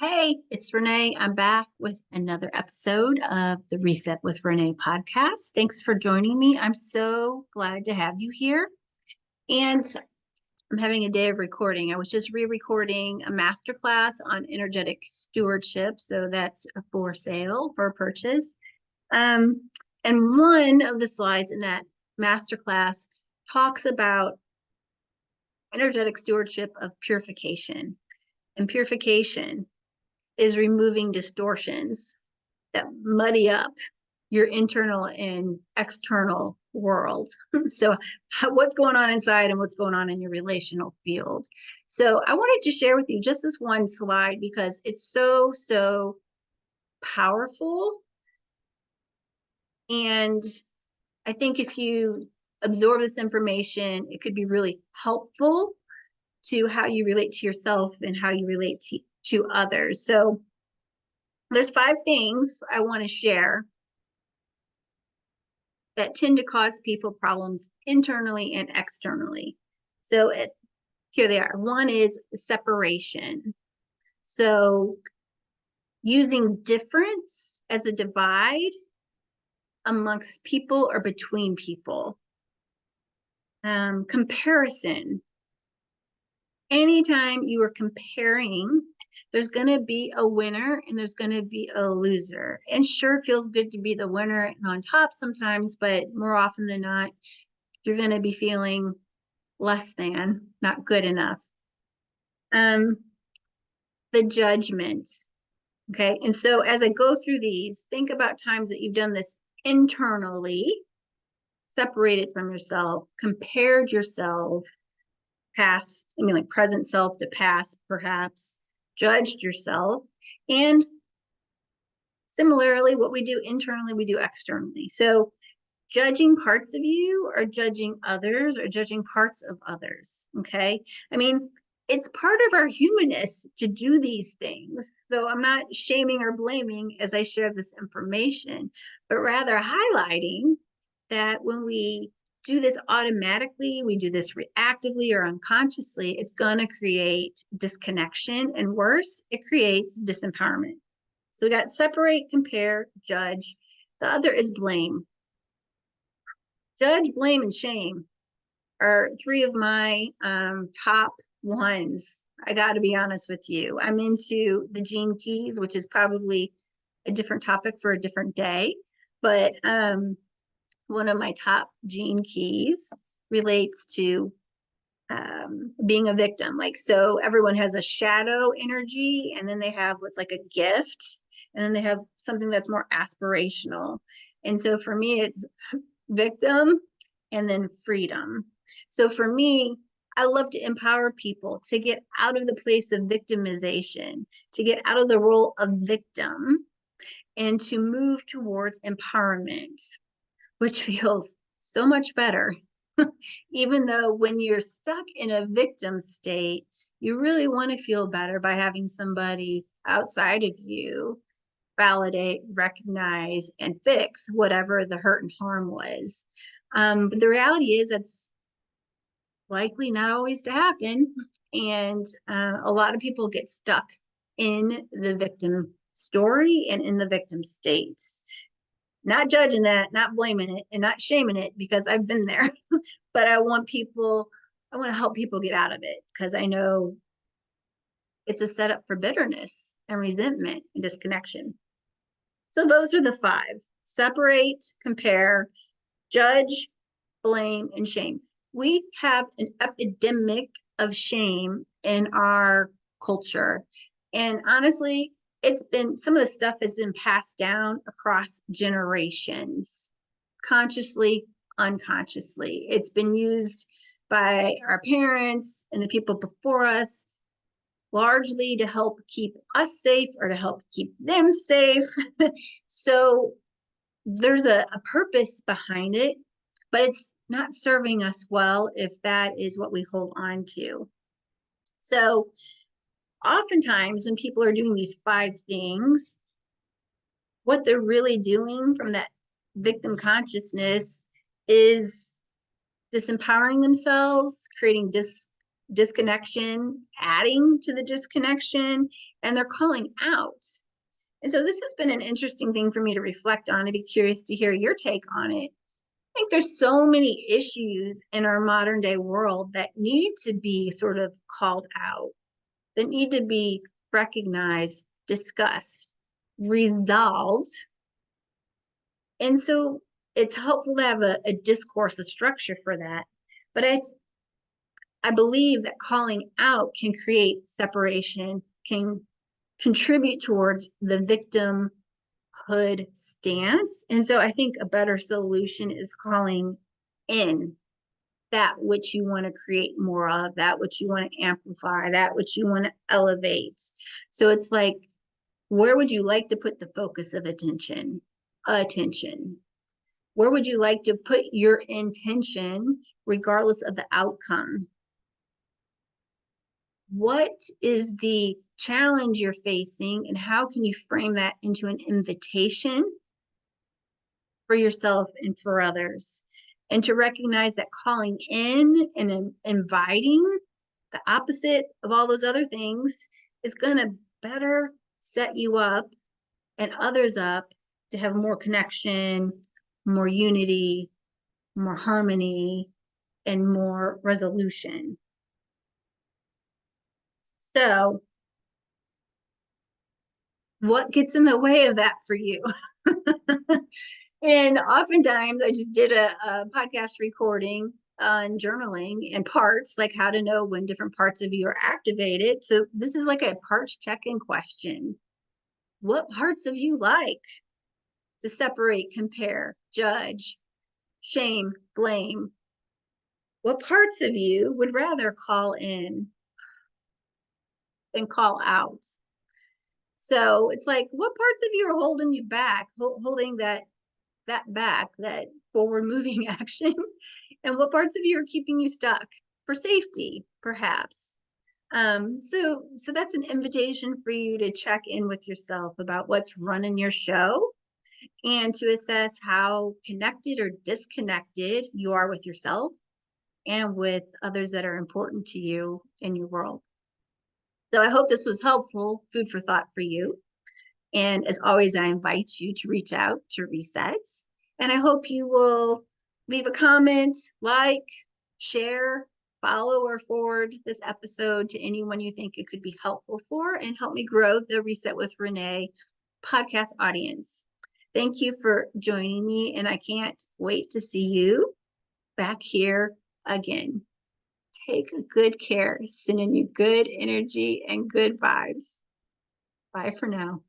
Hey, it's Renee. I'm back with another episode of the Reset with Renee podcast. Thanks for joining me. I'm so glad to have you here. And I'm having a day of recording. I was just re-recording a masterclass on energetic stewardship. So that's for sale, for purchase. Um, and one of the slides in that masterclass talks about energetic stewardship of purification. And purification is removing distortions that muddy up your internal and external world. So what's going on inside and what's going on in your relational field. So I wanted to share with you just this one slide because it's so powerful. And I think if you absorb this information, it could be really helpful to how you relate to yourself and how you relate to others. So there's 5 things I want to share that tend to cause people problems internally and externally. So here they are. One is separation. So using difference as a divide amongst people or between people. Comparison. Anytime you are comparing, there's going to be a winner and there's going to be a loser. And sure, it feels good to be the winner and on top sometimes, but more often than not, you're going to be feeling less than, not good enough. The judgment. Okay. And so as I go through these, think about times that you've done this internally, separated from yourself, compared yourself, like present self to past, perhaps, judged yourself. And similarly, what we do internally, we do externally. So judging parts of you or judging others or judging parts of others. Okay. I mean, it's part of our humanness to do these things. So I'm not shaming or blaming as I share this information, but rather highlighting that when we do this automatically, we do this reactively or unconsciously, it's going to create disconnection, and worse, it creates disempowerment. So we got separate, compare, judge. The other is blame. Judge, blame, and shame are 3 of my top ones. I got to be honest with you. I'm into the gene keys, which is probably a different topic for a different day. But one of my top gene keys relates to being a victim. Like, so everyone has a shadow energy, and then they have what's like a gift, and then they have something that's more aspirational. And so for me, it's victim and then freedom. So for me, I love to empower people to get out of the place of victimization, to get out of the role of victim, and to move towards empowerment, which feels so much better. Even though when you're stuck in a victim state, you really want to feel better by having somebody outside of you validate, recognize, and fix whatever the hurt and harm was. But the reality is that's likely not always to happen. And a lot of people get stuck in the victim story and in the victim states. Not judging that, not blaming it, and not shaming it, because I've been there. But I want to help people get out of it, because I know it's a setup for bitterness and resentment and disconnection. So those are the 5: separate, compare, judge, blame, and shame. We have an epidemic of shame in our culture. And honestly, some of the stuff has been passed down across generations, consciously, unconsciously. It's been used by our parents and the people before us, largely to help keep us safe or to help keep them safe. So there's a purpose behind it, but it's not serving us well if that is what we hold on to. So oftentimes when people are doing these 5 things, what they're really doing from that victim consciousness is disempowering themselves, creating disconnection, adding to the disconnection, and they're calling out. And so this has been an interesting thing for me to reflect on. I'd be curious to hear your take on it. I think there's so many issues in our modern day world that need to be sort of called out, that need to be recognized, discussed, resolved. And so it's helpful to have a discourse, a structure for that. But I believe that calling out can create separation, can contribute towards the victimhood stance. And so I think a better solution is calling in that which you want to create more of, that which you want to amplify, that which you want to elevate. So it's like, where would you like to put the focus of attention? Where would you like to put your intention, regardless of the outcome? What is the challenge you're facing, and how can you frame that into an invitation for yourself and for others? And to recognize that calling in and inviting, the opposite of all those other things, is going to better set you up and others up to have more connection, more unity, more harmony, and more resolution. So, what gets in the way of that for you? And oftentimes I just did a podcast recording on journaling and parts, like how to know when different parts of you are activated. So this is like a parts check-in question. What parts of you like to separate, compare, judge, shame, blame? What parts of you would rather call in than call out? So it's like, what parts of you are holding you back, holding that back, that forward moving action? And what parts of you are keeping you stuck for safety, perhaps? So that's an invitation for you to check in with yourself about what's running your show, and to assess how connected or disconnected you are with yourself and with others that are important to you in your world. So I hope this was helpful, food for thought for you. And as always, I invite you to reach out to reset. And I hope you will leave a comment, like, share, follow, or forward this episode to anyone you think it could be helpful for, and help me grow the Reset with Renee podcast audience. Thank you for joining me, and I can't wait to see you back here again. Take good care, sending you good energy and good vibes. Bye for now.